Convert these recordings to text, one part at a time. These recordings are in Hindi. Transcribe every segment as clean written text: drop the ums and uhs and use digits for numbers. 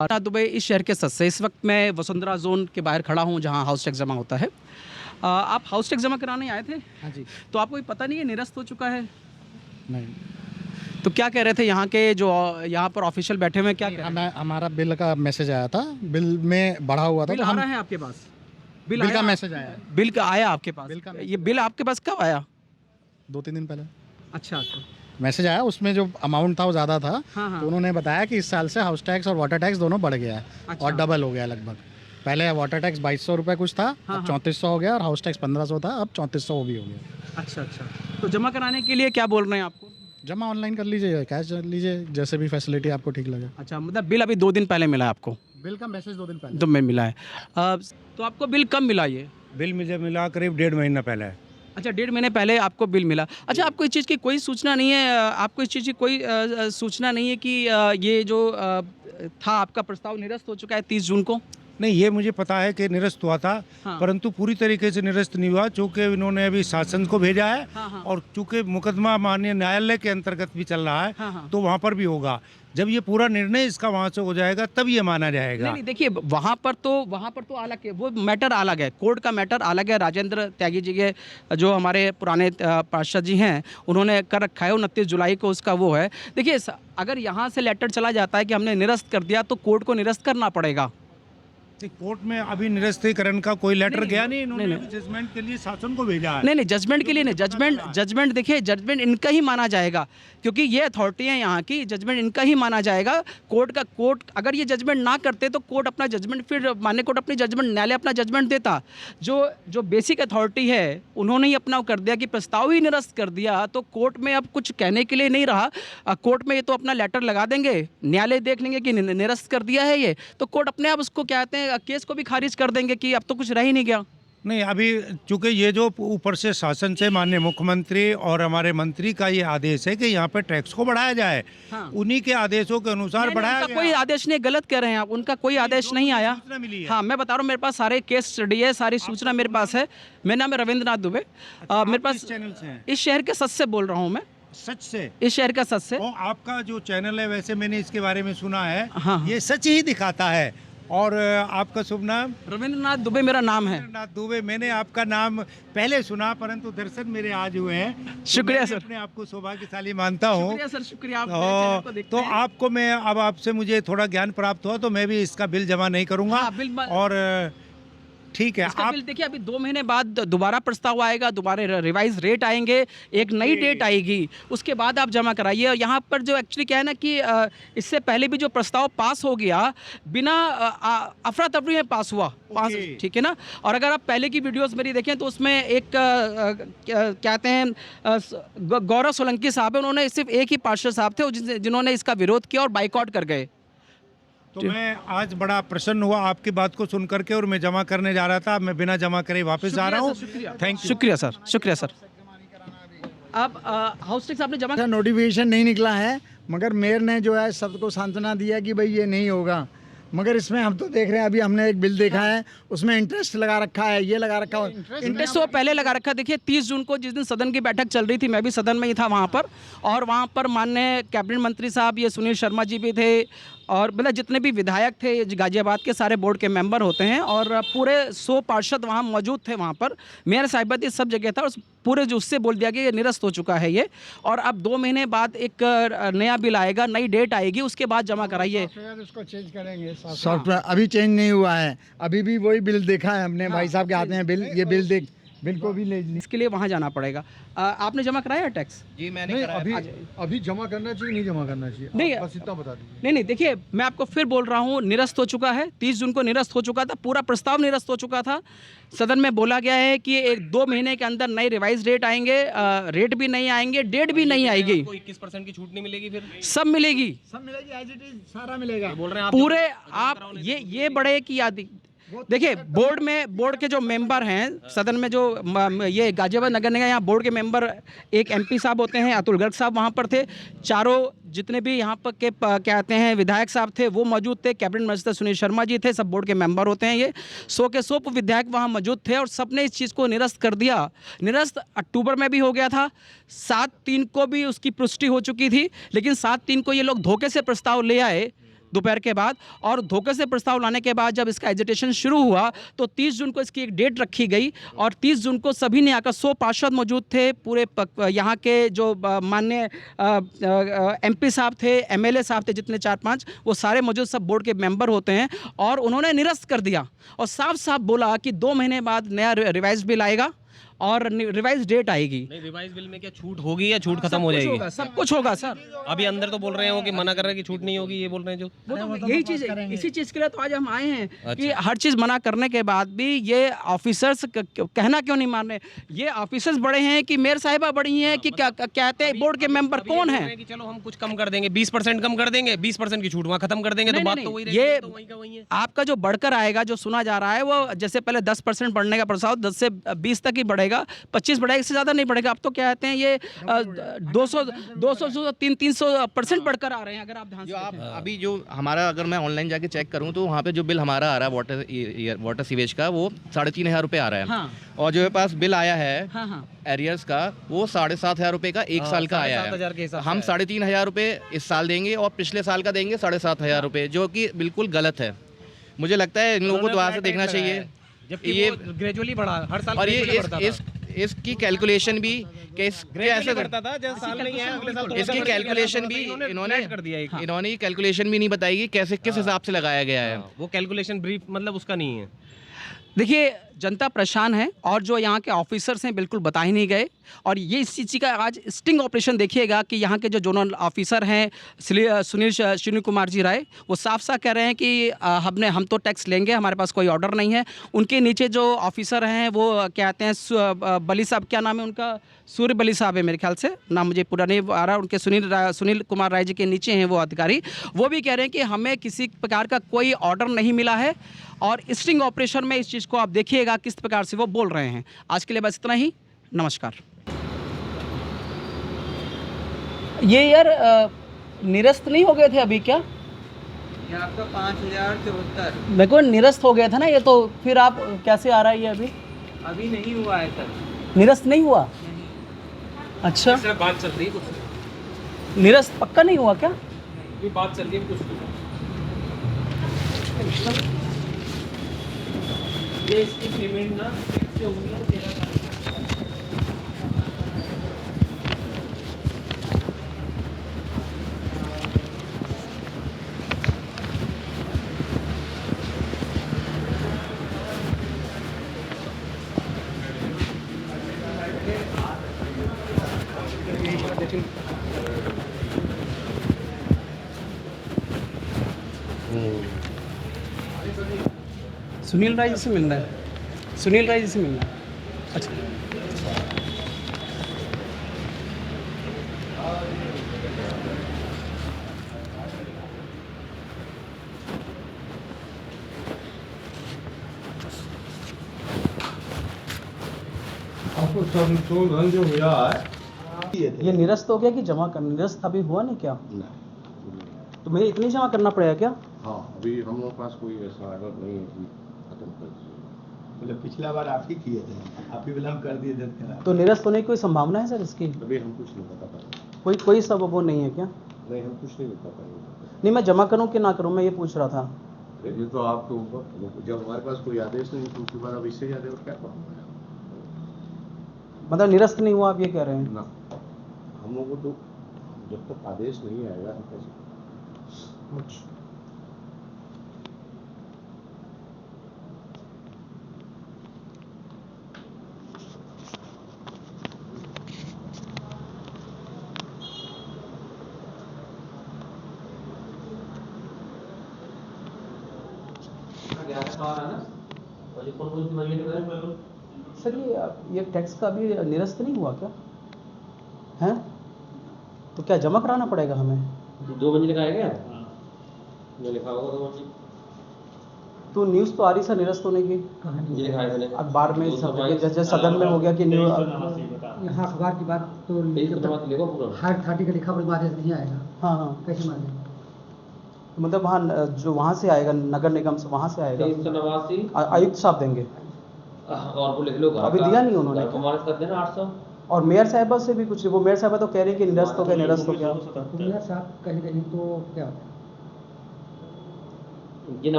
दुबई इस शहर के सदस्य इस वक्त मैं वसुंधरा जोन के बाहर खड़ा हूँ जहाँ हाउस टैक्स जमा होता है। आप हाउस टैक्स जमा कराने आए थे? हाँ जी। तो आपको ये पता नहीं है निरस्त हो चुका है? नहीं, तो क्या कह रहे थे यहाँ के जो यहाँ पर ऑफिशियल बैठे हुए हैं, क्या कह रहे थे? हमारा बिल का मैसेज आया था, बिल में बढ़ा हुआ था बिल तो आ हम रहा है आपके पास? बिल आया का आप- मैसेज आया है। बिल का आया आपके पास? बिल का ये बिल आपके पास कब आया? 2-3 दिन पहले अच्छा अच्छा। मैसेज आया, उसमें जो अमाउंट था वो ज़्यादा था। हाँ, हाँ। तो उन्होंने बताया कि इस साल से हाउस टैक्स और वाटर टैक्स दोनों बढ़ गया है। अच्छा। और डबल हो गया है लगभग। पहले वाटर टैक्स 2200 रुपये कुछ था, हाँ, अब 3400 हो गया, और हाउस टैक्स 1500 था, अब 3400 वो भी हो गया। अच्छा अच्छा। तो जमा कराने के लिए क्या बोल रहे हैं आपको? जमा ऑनलाइन कर लीजिए, कैश कर लीजिए, जैसे भी फैसिलिटी आपको ठीक लगे। अच्छा, मतलब बिल अभी 2 दिन पहले मिला है आपको? बिल का मैसेज 2 दिन पहले। तो मैं मिला है। तो आपको बिल कब मिला ये? बिल मुझे मिला करीब 1.5 महीना पहले। अच्छा, 1.5 महीने पहले आपको बिल मिला। अच्छा, आपको इस चीज़ की कोई सूचना नहीं है? आपको इस चीज़ की कोई सूचना नहीं है कि ये जो था आपका प्रस्ताव निरस्त हो चुका है 30 जून को? नहीं, ये मुझे पता है कि निरस्त हुआ था। हाँ। परंतु पूरी तरीके से निरस्त नहीं हुआ, चूँकि इन्होंने अभी शासन को भेजा है। हाँ, हाँ। और चूँकि मुकदमा माननीय न्यायालय के अंतर्गत भी चल रहा है। हाँ, हाँ। तो वहाँ पर भी होगा। जब ये पूरा निर्णय इसका वहाँ से हो जाएगा तब ये माना जाएगा। नहीं नहीं, देखिए वहाँ पर तो अलग है, वो मैटर अलग है, कोर्ट का मैटर अलग है। राजेंद्र त्यागी जी के जो हमारे पुराने पार्षद जी हैं, उन्होंने कर रखा है 29 जुलाई को उसका वो है। देखिए अगर यहाँ से लेटर चला जाता है कि हमने निरस्त कर दिया तो कोर्ट को निरस्त करना पड़ेगा। कोर्ट में अभी निरस्तीकरण का कोई लेटर नहीं, गया नहीं, इन्होंने नहीं, अभी जजमेंट के लिए शासन को भेजा है। नहीं नहीं, जजमेंट के लिए नहीं, जजमेंट देखिए, जजमेंट इनका ही माना जाएगा क्योंकि ये अथॉरिटी है यहाँ की। जजमेंट इनका ही माना जाएगा। कोर्ट अगर ये जजमेंट ना करते तो कोर्ट अपना जजमेंट फिर मान्य कोर्ट अपनी जजमेंट, न्यायालय अपना जजमेंट देता। जो बेसिक अथॉरिटी है उन्होंने ही अपना कर दिया कि प्रस्ताव ही निरस्त कर दिया, तो कोर्ट में अब कुछ कहने के लिए नहीं रहा। कोर्ट में ये तो अपना लेटर लगा देंगे, न्यायालय देख लेंगे कि निरस्त कर दिया है ये, तो कोर्ट अपने आप उसको क्या कहते हैं केस को भी खारिज कर देंगे कि अब तो कुछ रह ही नहीं गया। नहीं, अभी चूंकि ये जो ऊपर से शासन से माननीय मुख्यमंत्री और हमारे मंत्री का ये आदेश है कि यहाँ पे टैक्स को बढ़ाया जाए। हाँ। उन्हीं के आदेशों के अनुसार नहीं, बढ़ाया उनका गया। कोई आदेश नहीं, गलत कह रहे हैं आप, उनका कोई आदेश नहीं आया। सूचना मिली है। हाँ, मैं बता रहा हूँ, मेरे पास सारे केस स्टडी है, सारी सूचना मेरे पास है। मेरा नाम है रविंद्रनाथ दुबे। मेरे पास किस चैनल से हैं? इस शहर के सच से बोल रहा हूँ मैं, सच से? इस शहर का सच से। और आपका जो चैनल है, वैसे मैंने इसके बारे में सुना है। हाँ। ये सच ही दिखाता है। और आपका शुभ नाम? रविंद्रनाथ दुबे मेरा नाम है। रविंद्रनाथ दुबे। मैंने आपका नाम पहले सुना, परंतु दर्शन मेरे आज हुए हैं। शुक्रिया मैं सर। अपने आपको सौभाग्यशाली मानता हूँ। शुक्रिया सर, शुक्रिया। आप मेरे चैनल को देखते तो हैं। आपको मैं अब आपसे मुझे थोड़ा ज्ञान प्राप्त हुआ, तो मैं भी इसका बिल जमा नहीं करूँगा। हाँ, बिल और ठीक है। इसका आप बिल देखिए, अभी 2 महीने बाद दोबारा प्रस्ताव आएगा, दोबारा रिवाइज रेट आएंगे, एक नई डेट आएगी, उसके बाद आप जमा कराइए। और यहाँ पर जो एक्चुअली क्या है ना कि इससे पहले भी जो प्रस्ताव पास हो गया बिना अफरा तफरी में पास हुआ, पास, ठीक है ना। और अगर आप पहले की वीडियोस मेरी देखें तो उसमें एक कहते हैं गौरव सोलंकी साहब है, उन्होंने सिर्फ एक ही पार्षद साहब थे जिन्होंने इसका विरोध किया और बाइकआउट कर गए। तो मैं आज बड़ा प्रसन्न हुआ आपकी बात को सुन करके, और मैं जमा करने जा रहा था, मैं बिना जमा करे वापस जा रहा हूँ। Thank you. शुक्रिया सर, शुक्रिया सर। अब हाउस टैक्स आपने जमा नोटिफिकेशन नहीं निकला है, मगर मेयर ने जो है सबको सांत्वना दिया कि भाई ये नहीं होगा। मगर इसमें हम तो देख रहे हैं, अभी हमने एक बिल देखा है, उसमें इंटरेस्ट लगा रखा है, ये लगा रखा है। इंटरेस्ट तो पहले लगा रखा। देखिए 30 जून को जिस दिन सदन की बैठक चल रही थी, मैं भी सदन में ही था वहाँ पर, और वहाँ पर माननीय कैबिनेट मंत्री साहब ये सुनील शर्मा जी भी थे, और मतलब जितने भी विधायक थे गाजियाबाद के, सारे बोर्ड के मेंबर होते हैं, और पूरे 100 पार्षद वहाँ मौजूद थे वहाँ पर। मेयर साहिबाती सब जगह था, और पूरे जो उससे बोल दिया कि ये निरस्त हो चुका है ये, और अब 2 महीने बाद एक नया बिल आएगा, नई डेट आएगी, उसके बाद जमा कराइए। उसको चेंज करेंगे सॉफ्टवेयर, अभी चेंज नहीं हुआ है, अभी भी वही बिल देखा है हमने। भाई साहब के हाथ में बिल, ये बिल देख, बिल को भी ले। इसके लिए वहाँ जाना पड़ेगा। आपने जमा कराया है टैक्स? जी मैंने नहीं, कराया। अभी जमा करना चाहिए, नहीं जमा करना चाहिए? नहीं, बस इतना बता दीजिए। नहीं नहीं, देखिए मैं आपको फिर बोल रहा हूँ, निरस्त हो चुका है। 30 जून को निरस्त हो चुका था, पूरा प्रस्ताव निरस्त हो चुका था। सदन में बोला गया है कि 1-2 महीने के अंदर नए रिवाइज रेट आएंगे, रेट भी नहीं आएंगे, डेट भी नहीं आएगी। 21% की छूट नहीं मिलेगी, फिर सब मिलेगी, सब मिलेगी, एज इट इज सारा मिलेगा। बोल रहे हैं आप पूरे। आप ये बड़े की याद देखिए, बोर्ड के जो मेंबर हैं सदन में, जो ये गाजियाबाद नगर निगम यहाँ बोर्ड के मेंबर, एक एमपी साहब होते हैं, अतुल गर्ग साहब वहाँ पर थे, चारों जितने भी यहाँ पर के कहते हैं विधायक साहब थे वो मौजूद थे, कैबिनेट मिनिस्टर सुनील शर्मा जी थे, सब बोर्ड के मेंबर होते हैं ये। 100 के 100 विधायक वहाँ मौजूद थे, और सबने इस चीज़ को निरस्त कर दिया। निरस्त अक्टूबर में भी हो गया था, 7/3 को भी उसकी पुष्टि हो चुकी थी, लेकिन 7/3 को ये लोग धोखे से प्रस्ताव ले आए दोपहर के बाद, और धोखे से प्रस्ताव लाने के बाद जब इसका एजिटेशन शुरू हुआ तो 30 जून को इसकी एक डेट रखी गई और 30 जून को सभी ने आकर 100 पार्षद मौजूद थे, पूरे यहाँ के जो माननीय MP साहब थे, MLA साहब थे, जितने 4-5 वो सारे मौजूद, सब बोर्ड के मेंबर होते हैं, और उन्होंने निरस्त कर दिया और साफ साफ बोला कि 2 महीने बाद नया रिवाइज बिल आएगा और रिवाइज डेट आएगी। नहीं, रिवाइज बिल में क्या छूट होगी या छूट खत्म हो जाएगी? सब कुछ होगा सर। अभी अंदर तो बोल रहे हो कि मना कर रहे हैं कि छूट नहीं होगी, ये बोल रहे हैं जो वो तो यही चीज़, इसी चीज़ के लिए तो आज हम आए हैं कि हर चीज़ मना करने के बाद भी ये ऑफिसर्स कहना क्यों नहीं मान रहे? ये ऑफिसर्स बड़े हैं कि मेयर साहिबा बड़ी हैं कि क्या कहते हैं बोर्ड के मेंबर कौन है कि चलो हम कुछ कम कर देंगे, 20% कम कर देंगे, 20% की छूट वहाँ खत्म कर देंगे, तो बात तो वही रहेगी, ये तो वही का वही है। आपका जो बढ़कर आएगा, जो सुना जा रहा है वो जैसे पहले 10% बढ़ने का प्रस्ताव 10 से 20 तक ही बढ़ेगा, 25 बढ़ेगा, इससे ज़्यादा नहीं बढ़ेगा। अब तो क्या कहते हैं ये 200 300% बढ़कर आ रहे हैं। अगर आप ध्यान से जो आप अभी जो हमारा, अगर मैं ऑनलाइन जाके चेक करूं तो वहाँ पे जो बिल हमारा आ रहा है वाटर सीवेज का, वो 3,500 रुपये आ रहा है। हाँ। और जो मेरे पास बिल आया है हाँ। एरियर्स का, वो 7,500 रुपये का 1 साल का आया 7,500 के है। हिसाब से हम 3,500 रुपये इस साल देंगे और पिछले साल का देंगे 7,500 रुपये, जो कि बिल्कुल गलत है। मुझे लगता है इन लोगों को दोबारा से देखना चाहिए। जबकि ये वो ग्रेजुअली बढ़ा, हर साल और ये gradually बढ़ता था। इसकी कैलकुलेशन भी Gradually बढ़ता था, जैसे साल में ही है, अगले साल थोड़ा इसकी सा कैलकुलेशन भी इन्होंने flat कर दिया एक। इन्होंने कैलकुलेशन भी नहीं बताई कि कैसे किस हिसाब से लगाया गया है। वो कैलकुलेशन ब्रीफ मतलब उसका नहीं है। देखिए, जनता परेशान है और जो यहाँ के ऑफिसर्स हैं बिल्कुल बता ही नहीं गए, और ये इस चीज़ का आज स्टिंग ऑपरेशन देखिएगा कि यहाँ के जो जोनल ऑफिसर हैं सुनील कुमार जी राय, वो साफ साफ कह रहे हैं कि हम तो टैक्स लेंगे, हमारे पास कोई ऑर्डर नहीं है। उनके नीचे जो ऑफिसर हैं वो कहते हैं बली साहब, क्या नाम है उनका, सूर्य बली साहब है मेरे ख्याल से, नाम मुझे पूरा नहीं आ रहा, उनके सुनील कुमार राय जी के नीचे हैं वो अधिकारी, वो भी कह रहे हैं कि हमें किसी प्रकार का कोई ऑर्डर नहीं मिला है, और स्टिंग ऑपरेशन में इस चीज़ को आप देखिएगा किस प्रकार से वो बोल रहे हैं। आज के लिए बस इतना ही, नमस्कार। ये यार निरस्त नहीं हो गए थे अभी क्या? ये आपका 5,074 मेरे को निरस्त हो गया था ना ये, तो फिर आप कैसे आ रहा है ये अभी? अभी नहीं हुआ है सर। निरस्त नहीं हुआ? अच्छा, बात चल रही है कुछ, निरस्त पक्का नहीं हुआ क्या? ये बात चल रही है कुछ। ये इसकी पेमेंट ना से होगी ना 13 तारीख। सुनील राय जी से मिलना है, सुनील राय जी से मिलना है। अच्छा, आपको संशोधन जो हुआ है ये निरस्त हो गया कि जमा कर, निरस्त अभी हुआ नहीं क्या? तो मुझे इतनी जमा करना पड़ेगा क्या? हाँ, अभी हम लोग पास कोई ऐसा ऑर्डर नहीं है कि खत्म कर दीजिए। मतलब पिछला बार आप ही किए थे, आप ही विलम्ब कर दिए थे। तो निरस्त होने की कोई संभावना है सर इसकी? अभी हम कुछ नहीं बता पाएंगे। कोई सब वो नहीं है क्या? नहीं, हम कुछ नहीं बता पाएंगे। नहीं, मैं जमा करूं कि ना करूं, मैं ये पूछ रहा था। ये तो आपके ऊपर, जब हमारे पास कोई आदेश नहीं तो उसके बाद अब इससे ज़्यादा और क्या करूँगा? मतलब निरस्त नहीं हुआ आप ये कह रहे हैं? ना, हम लोगों को तो जब तक आदेश नहीं आएगा हम कैसे? सर ये टैक्स का अभी निरस्त नहीं हुआ क्या हैं? तो क्या जमा कराना पड़ेगा हमें? 2 मंजिल का है क्या? जो लिखा होगा 2 मंजिल। तो न्यूज़ तो आ रही सर निरस्त होने की, ये लिखा है मैंने अखबार में जैसे सदन में हो गया कि यहाँ अखबार की बात तो लिखो पूरा। हार्ड 30 का लिखा पर आदेश नहीं आएगा। हाँ, कैसे माने? मतलब वहाँ जो वहाँ से आएगा नगर निगम से, वहाँ से आएगा 389 आयुक्त साहब देंगे, और वो लिख लो अभी दिया नहीं उन्होंने। कमाल कर देना 800। और मेयर साहबा से भी कुछ, वो मेयर साहबा तो कह रही है कि निरस्त हो गया, निरस्त हो गया। तो मेयर साहब कहीं कहीं तो क्या होता है?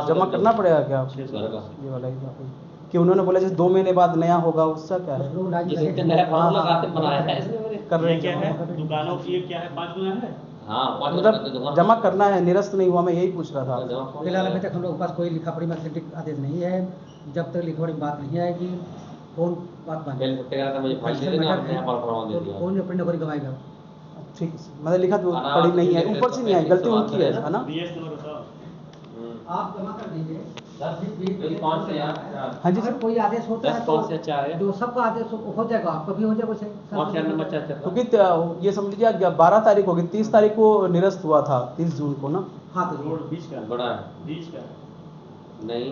जमा करना पड़ेगा क्या ये वाला ही कि उन्होंने बोला जैसे 2 महीने बाद नया होगा उसका क्या है लोग लाइन जैसे लगे- नया फॉर्म लगाते बनाया है कर रहे हैं क्या है दुकानों की क्या है 5 गुना है मतलब जमा करना है निरस्त नहीं हुआ मैं यही पूछ रहा था फिलहाल अभी तक हम लोग के पास कोई लिखा पढ़ी मैथमेटिक आदेश नहीं है। जब तक लिखा पढ़ी बात नहीं आएगी कौन बात माने तो कौन अपनी नौकरी गवाएगा। ठीक है मतलब लिखा तो पढ़ी नहीं है ऊपर से नहीं आई गलती उनकी है ना आप जमा कर दीजिए हाँ जी अगर सर कोई आदेश होता है तो जो सबका आदेश हो जाएगा आपका भी हो जाएगा उसे। क्योंकि ये समझ लीजिए 12 तारीख होगी 30 तारीख को निरस्त हुआ था 30 जून को ना हाँ तो रोड बीच का बड़ा है बीच का नहीं